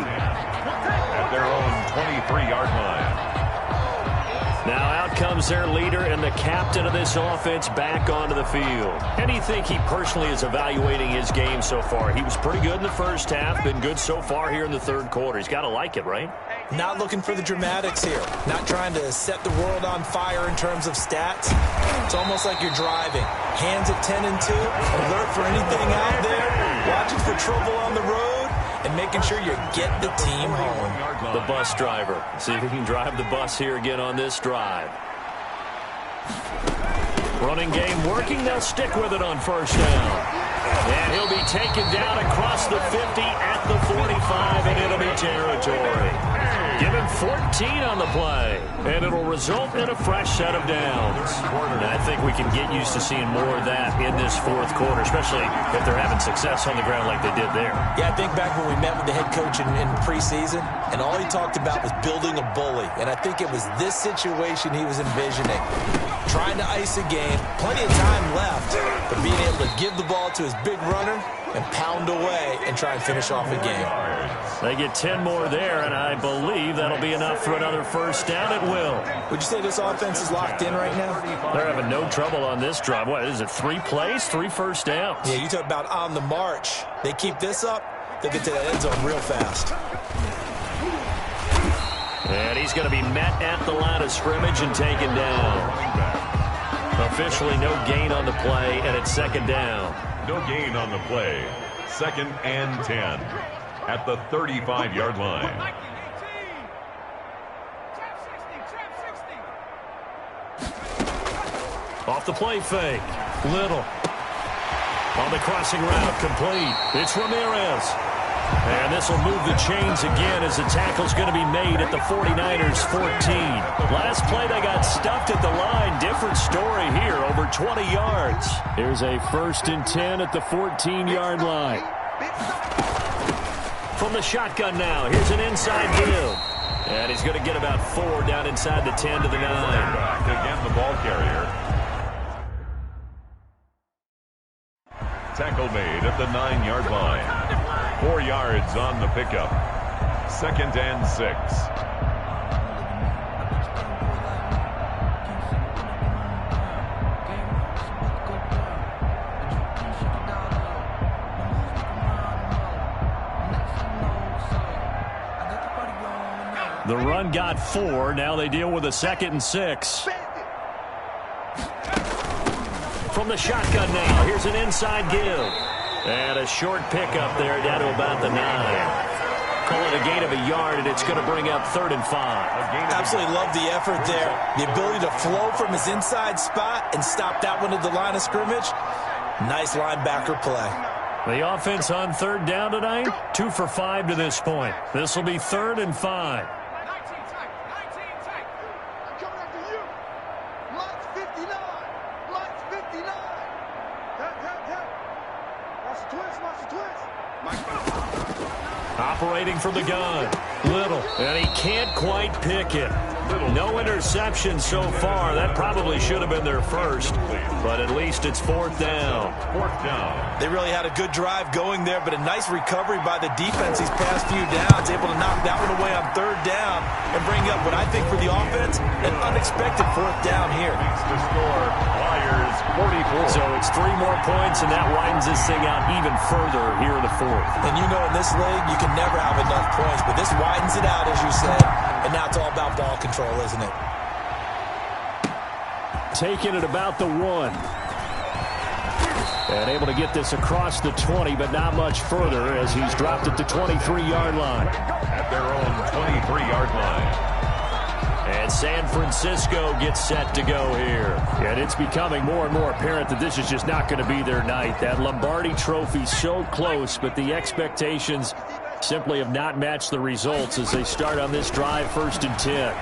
At their own 23-yard line. Now out comes their leader and the captain of this offense back onto the field. And you think he personally is evaluating his game so far? He was pretty good in the first half, been good so far here in the 3rd quarter. He's got to like it, right? Not looking for the dramatics here. Not trying to set the world on fire in terms of stats. It's almost like you're driving. Hands at 10 and 2. Alert for anything out there. Watching for trouble on the road. And making sure you get the team home. The bus driver. See if he can drive the bus here again on this drive. Running game working. They'll stick with it on first down. And he'll be taken down across the 50 at the 45, and it'll be territory. Give him 14 on the play, and it'll result in a fresh set of downs. And I think we can get used to seeing more of that in this 4th quarter, especially if they're having success on the ground like they did there. Yeah, I think back when we met with the head coach in preseason, and all he talked about was building a bully. And I think it was this situation he was envisioning. Trying to ice a game, plenty of time left, but being able to give the ball to his big runner and pound away and try and finish off a game. They get 10 more there, and I believe that'll be enough for another first down. It will. Would you say this offense is locked in right now? They're having no trouble on this drive. What is it, 3 plays, 3 first downs? Yeah, you talk about on the march. They keep this up, they'll get to that end zone real fast. And he's going to be met at the line of scrimmage and taken down. Officially no gain on the play, and it's 2nd down. No gain on the play. 2nd and 10 at the 35-yard line. Off the play fake. Little. On the crossing route, complete. It's Ramirez. And this will move the chains again as the tackle's going to be made at the 49ers 14. Last play, they got stuffed at the line. Different story here, over 20 yards. Here's a 1st and 10 at the 14-yard line. From the shotgun now, here's an inside give. And he's going to get about 4 down inside the 10 to the 9. Again, the ball carrier. Tackle made at the 9-yard line. 4 yards on the pickup. 2nd and 6. The run got 4. Now they deal with a 2nd and 6. From the shotgun now, here's an inside give. And a short pickup there down to about the 9. Call it a gain of a yard, and it's going to bring up 3rd and 5. Absolutely love the effort there. The ability to flow from his inside spot and stop that one at the line of scrimmage. Nice linebacker play. The offense on 3rd down tonight, 2 for 5 to this point. This will be 3rd and 5. Operating from the gun. Little. And he can't quite pick it. No interception so far. That probably should have been their first. But at least it's 4th down. 4th down. They really had a good drive going there, but a nice recovery by the defense these past few downs. Able to knock that one away on 3rd down and bring up what I think for the offense, an unexpected 4th down here. To score, Flyers 44. So it's 3 more points, and that widens this thing out even further here in the 4th. And you know in this league, you can never have enough points, but this widens it out, as you said, and now it's all about ball control, isn't it? Taking it about the 1. And able to get this across the 20, but not much further as he's dropped at the 23-yard line. At their own 23-yard line. And San Francisco gets set to go here. And it's becoming more and more apparent that this is just not going to be their night. That Lombardi trophy so close, but the expectations simply have not matched the results as they start on this drive, 1st and 10.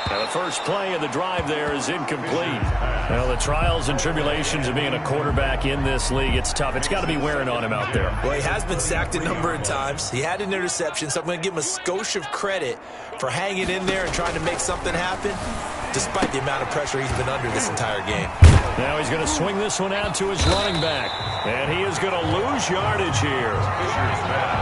Now the first play of the drive there is incomplete. Well, the trials and tribulations of being a quarterback in this league, it's tough. It's got to be wearing on him out there. Well, he has been sacked a number of times. He had an interception, so I'm going to give him a skosh of credit for hanging in there and trying to make something happen, despite the amount of pressure he's been under this entire game. Now he's going to swing this one out to his running back. And he is going to lose yardage here.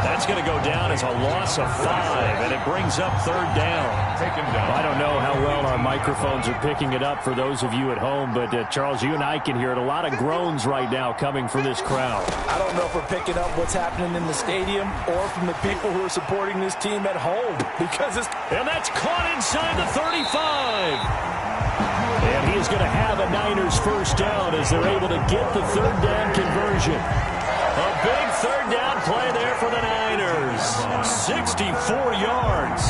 That's going to go down as a loss of 5, and it brings up 3rd down. I don't know how well our microphones are picking it up for those of you at home, but Charles, you and I can hear it. A lot of groans right now coming from this crowd. I don't know if we're picking up what's happening in the stadium or from the people who are supporting this team at home, because it's... And that's caught inside the 35. And he is going to have a Niners 1st down as they're able to get the 3rd down conversion. A big 3rd down play there for the Niners. 64 yards.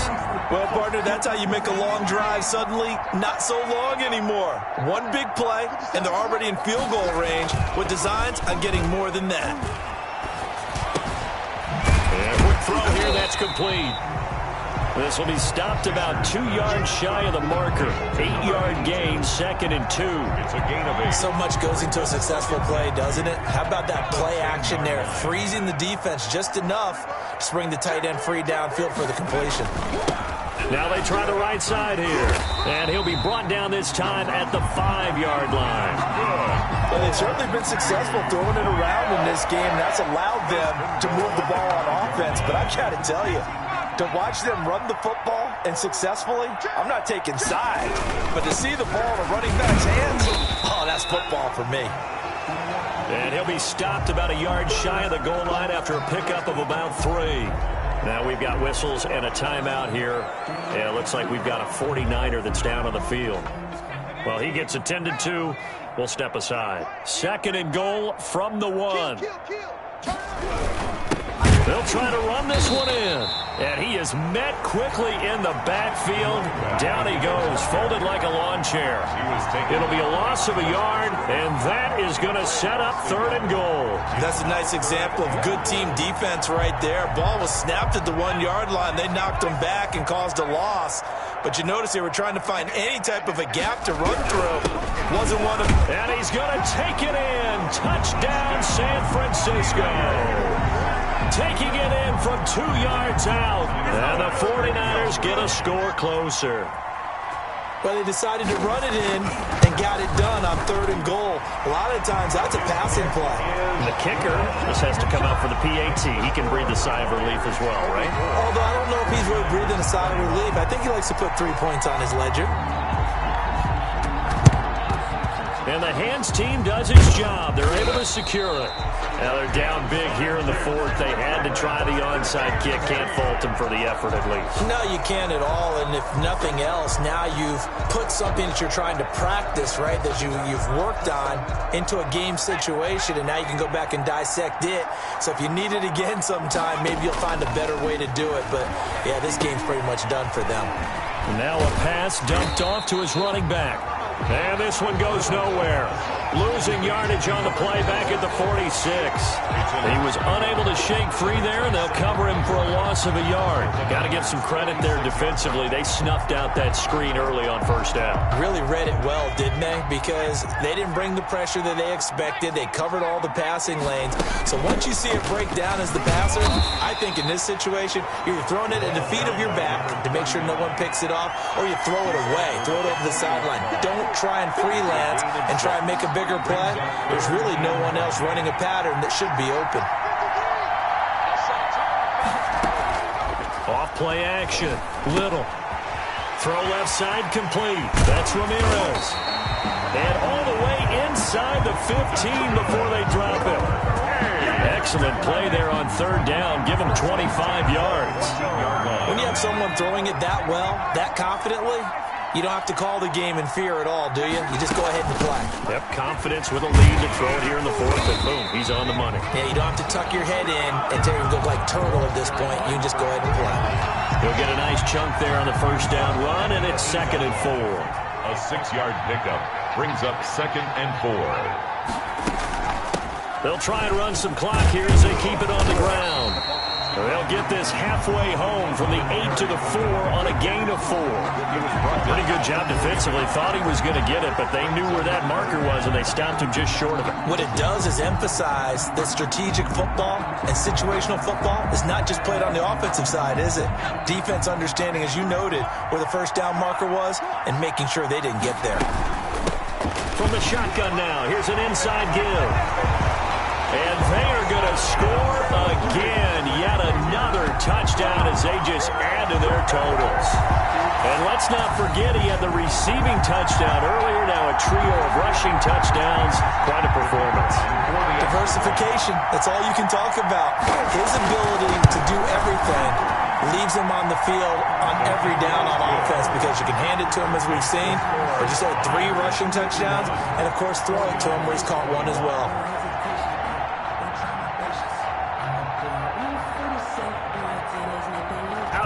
Well, partner, that's how you make a long drive suddenly not so long anymore. One big play, and they're already in field goal range with designs on getting more than that. And quick throw here, that's complete. This will be stopped about 2 yards shy of the marker. 8-yard gain, 2nd and 2. It's a gain of 8. So much goes into a successful play, doesn't it? How about that play action there, freezing the defense just enough to bring the tight end free downfield for the completion. Now they try the right side here. And he'll be brought down this time at the 5-yard line. Well, they've certainly been successful throwing it around in this game. That's allowed them to move the ball on offense. But I've got to tell you, to watch them run the football and successfully, I'm not taking sides. But to see the ball in a running back's hands, oh, that's football for me. And he'll be stopped about a yard shy of the goal line after a pickup of about 3. Now we've got whistles and a timeout here. Yeah, it looks like we've got a 49er that's down on the field. Well, he gets attended to. We'll step aside. 2nd and goal from the 1. They'll try to run this one in. And he is met quickly in the backfield. Down he goes, folded like a lawn chair. It'll be a loss of a yard, and that is going to set up 3rd and goal. That's a nice example of good team defense right there. Ball was snapped at the 1-yard line. They knocked him back and caused a loss. But you notice they were trying to find any type of a gap to run through. Wasn't one of them. And he's going to take it in. Touchdown, San Francisco. Taking it in from 2 yards out. And the 49ers get a score closer. Well, they decided to run it in and got it done on 3rd and goal. A lot of times, that's a passing play. And the kicker just has to come out for the PAT. He can breathe a sigh of relief as well, right? Although I don't know if he's really breathing a sigh of relief. I think he likes to put 3 points on his ledger. And the hands team does its job. They're able to secure it. Now they're down big here in the 4th. They had to try the onside kick. Can't fault them for the effort at least. No, you can't at all. And if nothing else, now you've put something that you're trying to practice, right, that you've worked on into a game situation, and now you can go back and dissect it. So if you need it again sometime, maybe you'll find a better way to do it. But, yeah, this game's pretty much done for them. And now a pass dumped off to his running back. And this one goes nowhere. Losing yardage on the play back at the 46. He was unable to shake free there, and they'll cover him for a loss of a yard. Got to give some credit there defensively. They snuffed out that screen early on 1st down. Really read it well, didn't they? Because they didn't bring the pressure that they expected. They covered all the passing lanes. So once you see it break down as the passer, I think in this situation, you're throwing it at the feet of your back to make sure no one picks it off, or you throw it away, throw it over the sideline. Don't try and freelance and try and make a bigger play. There's really no one else running a pattern that should be open. Off play action. Little. Throw left side complete. That's Ramirez. And all the way inside the 15 before they drop him. Excellent play there on 3rd down. Give him 25 yards. When you have someone throwing it that well, that confidently, you don't have to call the game in fear at all, do you? You just go ahead and play. Yep, confidence with a lead to throw it here in the 4th, and boom, he's on the money. Yeah, you don't have to tuck your head in and take and go like turtle at this point. You can just go ahead and play. He'll get a nice chunk there on the 1st down run, and it's 2nd and 4. A 6-yard pickup brings up 2nd and 4. They'll try and run some clock here as they keep it on the ground. They'll get this halfway home from the 8 to the 4 on a gain of 4. Pretty good job defensively. Thought he was going to get it, but they knew where that marker was, and they stopped him just short of it. What it does is emphasize that strategic football and situational football is not just played on the offensive side, is it? Defense understanding, as you noted, where the 1st down marker was and making sure they didn't get there. From the shotgun now, here's an inside give. And they are going to score again. Yet another touchdown as they just add to their totals. And let's not forget he had the receiving touchdown earlier. Now a trio of rushing touchdowns. Quite a performance. Diversification. That's all you can talk about. His ability to do everything leaves him on the field on every down on offense because you can hand it to him as we've seen. Or just had 3 rushing touchdowns. And, of course, throw it to him where he's caught 1 as well.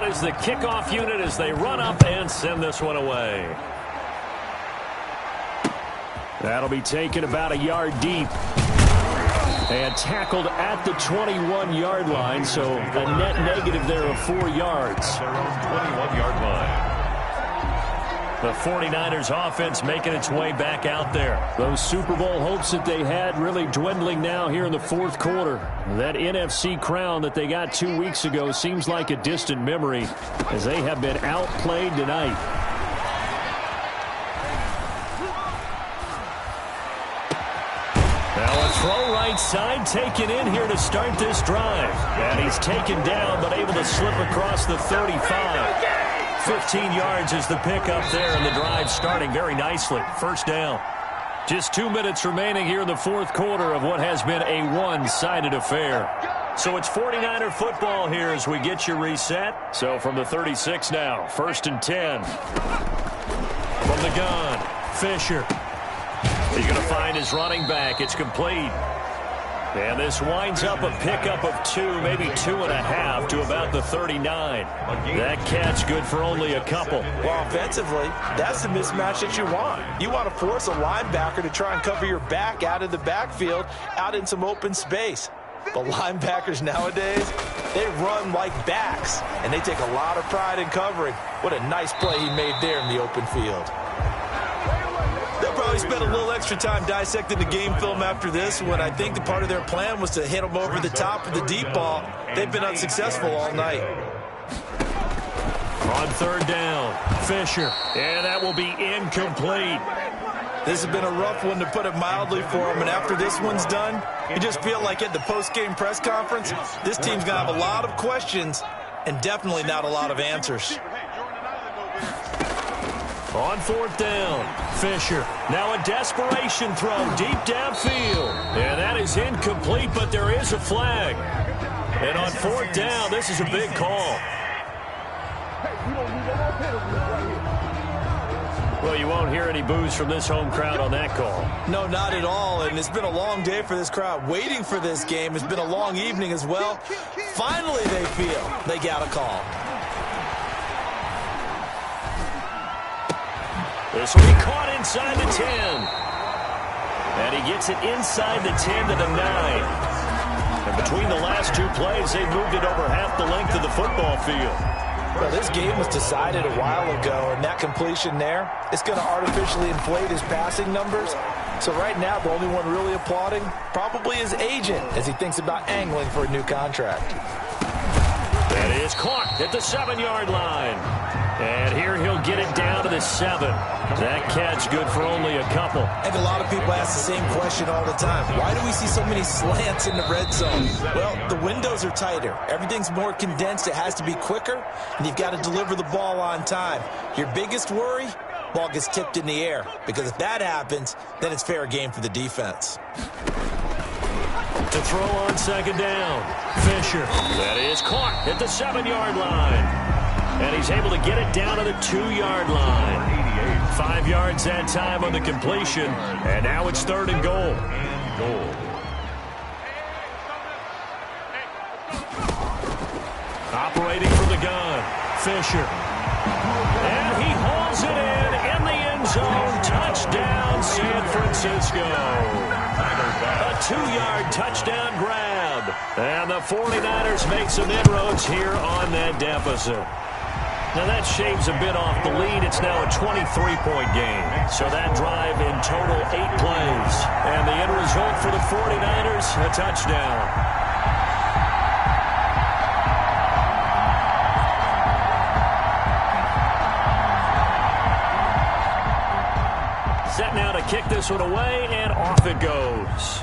Is the kickoff unit as they run up and send this one away. That'll be taken about a yard deep and tackled at the 21-yard line, so a net negative there of 4 yards. 21-yard line. The 49ers offense making its way back out there. Those Super Bowl hopes that they had really dwindling now here in the 4th quarter. That NFC crown that they got 2 weeks ago seems like a distant memory as they have been outplayed tonight. Now a throw right side taken in here to start this drive. And he's taken down but able to slip across the 35. 15 yards is the pickup there, and the drive starting very nicely. 1st down. Just 2 minutes remaining here in the 4th quarter of what has been a one-sided affair. So it's 49er football here as we get you reset. So from the 36 now, 1st and 10. From the gun, Fisher. He's going to find his running back. It's complete. And this winds up a pickup of 2, maybe 2.5 to about the 39. That catch good for only a couple. Well, offensively, that's the mismatch that you want. You want to force a linebacker to try and cover your back out of the backfield, out in some open space. But linebackers nowadays, they run like backs, and they take a lot of pride in covering. What a nice play he made there in the open field. They'll probably spend a little extra time dissecting the game film after this one. I think the part of their plan was to hit them over the top of the deep ball. They've been unsuccessful all night. On third down, Fisher. And that will be incomplete. This has been a rough one, to put it mildly, for him. And after this one's done, you just feel like at the post-game press conference, this team's going to have a lot of questions and definitely not a lot of answers. On fourth down, Fisher. Now a desperation throw deep downfield. And that is incomplete, but there is a flag. And on fourth down, this is a big call. Well, you won't hear any boos from this home crowd on that call. No, not at all. And it's been a long day for this crowd waiting for this game. It's been a long evening as well. Finally, they feel they got a call. This will be caught inside the 10. And he gets it inside the 10 to the 9. And between the last two plays, they moved it over half the length of the football field. Well, this game was decided a while ago, and that completion there, it's going to artificially inflate his passing numbers. So right now, the only one really applauding probably his agent as he thinks about angling for a new contract. That is caught at the 7-yard line. And here he'll get it down to the 7. That catch good for only a couple. I think a lot of people ask the same question all the time. Why do we see so many slants in the red zone? Well, the windows are tighter. Everything's more condensed. It has to be quicker, and you've got to deliver the ball on time. Your biggest worry? Ball gets tipped in the air. Because if that happens, then it's fair game for the defense. To throw on second down, Fisher. That is caught at the 7-yard line. And he's able to get it down to the 2-yard line. 5 yards that time on the completion. And now it's third and goal. Operating from the gun, Fisher. And he hauls it in the end zone. Touchdown, San Francisco. A 2-yard touchdown grab. And the 49ers make some inroads here on that deficit. Now that shaves a bit off the lead. It's now a 23-point game. So that drive in total 8 plays. And the end result for the 49ers, a touchdown. Set now to kick this one away, and off it goes.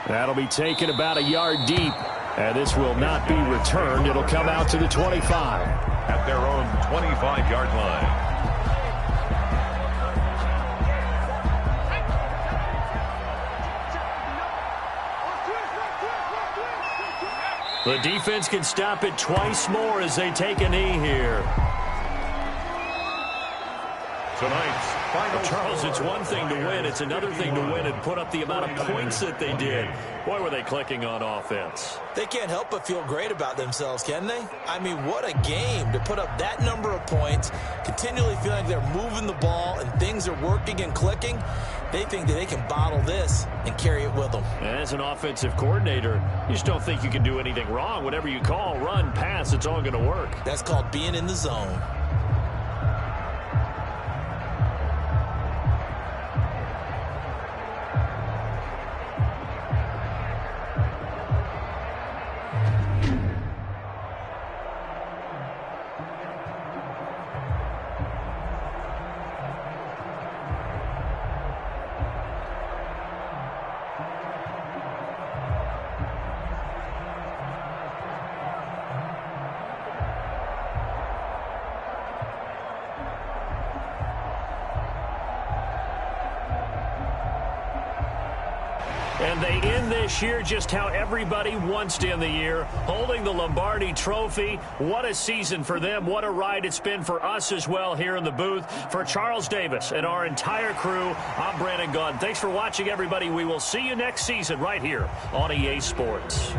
That'll be taken about a yard deep. And this will not be returned. It'll come out to the 25. At their own 25-yard line. The defense can stop it twice more as they take a knee here. Tonight's final. Charles, it's one thing to win. It's another thing to win and put up the amount of points that they did. Boy, were they clicking on offense. They can't help but feel great about themselves, can they? I mean, what a game to put up that number of points, continually feeling they're moving the ball and things are working and clicking. They think that they can bottle this and carry it with them. As an offensive coordinator, you just don't think you can do anything wrong. Whatever you call, run, pass, it's all going to work. That's called being in the zone. And they end this year just how everybody wants to end the year, holding the Lombardi Trophy. What a season for them. What a ride it's been for us as well here in the booth. For Charles Davis and our entire crew, I'm Brandon Gaudin. Thanks for watching, everybody. We will see you next season right here on EA Sports.